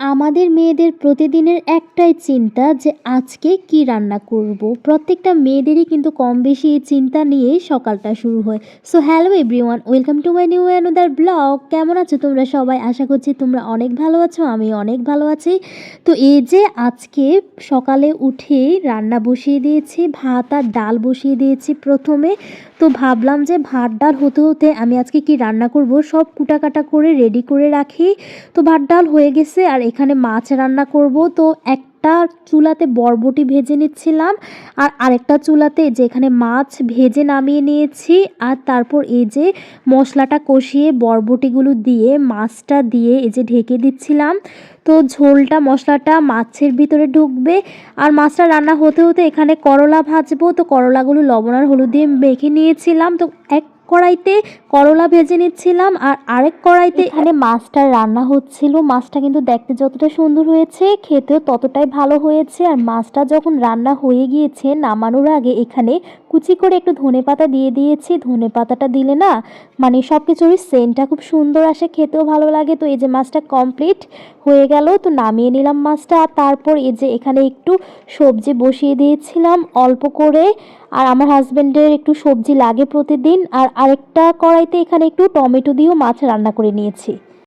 আমাদের মেয়েদের প্রতিদিনের একটাই চিন্তা যে আজকে কি রান্না করব। প্রত্যেকটা মেয়েদেরই কিন্তু কম বেশি এই চিন্তা নিয়েই সকালটা শুরু হয়। So hello everyone, welcome to my new another blog. কেমন আছো তোমরা সবাই? আশা করছি তোমরা অনেক ভালো আছো, আমি অনেক ভালো আছি। তো এই যে আজকে সকালে উঠেই রান্না বসিয়ে দিয়েছি, ভাত আর ডাল বসিয়ে দিয়েছি প্রথমে। তো ভাবলাম যে ভাত ডাল হতে হতে আমি আজকে কি রান্না করব সব কুটাকাটা করে রেডি করে রাখি। তো ভাত ডাল হয়ে গেছে আর এখানে মাছ রান্না করব। তো একটা চুলাতে বরবটি ভেজে নিচ্ছিলাম আর আরেকটা চুলাতে যেখানে মাছ ভেজে নামিয়ে নিয়েছি। আর তারপর এই যে মশলাটা কষিয়ে বরবটিগুলো দিয়ে মাছটা দিয়ে এই যে ঢেকে দিচ্ছিলাম। তো ঝোলটা মশলাটা মাছের ভিতরে ঢুকবে আর মাছটা রান্না হতে হতে এখানে করলা ভাজবো। তো করলাগুলো লবণ আর হলুদ দিয়ে মেখে নিয়েছিলাম। তো এক কড়াইতে করলা ভেজে নিচ্ছিলাম আর আরেক কড়াইতে এখানে মাছটা রান্না হচ্ছিল। মাছটা কিন্তু দেখতে যতটা সুন্দর হয়েছে খেতেও ততটাই ভালো হয়েছে। আর মাছটা যখন রান্না হয়ে গিয়েছে নামানোর আগে এখানে কুচি করে একটু ধনেপাতা দিয়ে দিয়েছি। ধনেপাতাটা দিলে না মানে সব কিছুরই সেন্টটা খুব সুন্দর আসে, খেতেও ভালো লাগে। তো এই যে মাছটা কমপ্লিট হয়ে গেল, তো নামিয়ে নিলাম মাছটা। আর তারপর এই যে এখানে একটু সবজি বসিয়ে দিয়েছিলাম অল্প করে। আর আমার হাজবেন্ডের একটু সবজি লাগে প্রতিদিন। আর আরেকটা কড়াইতে এখানে একটু টমেটো দিয়েও মাছ রান্না করে নিয়েছি।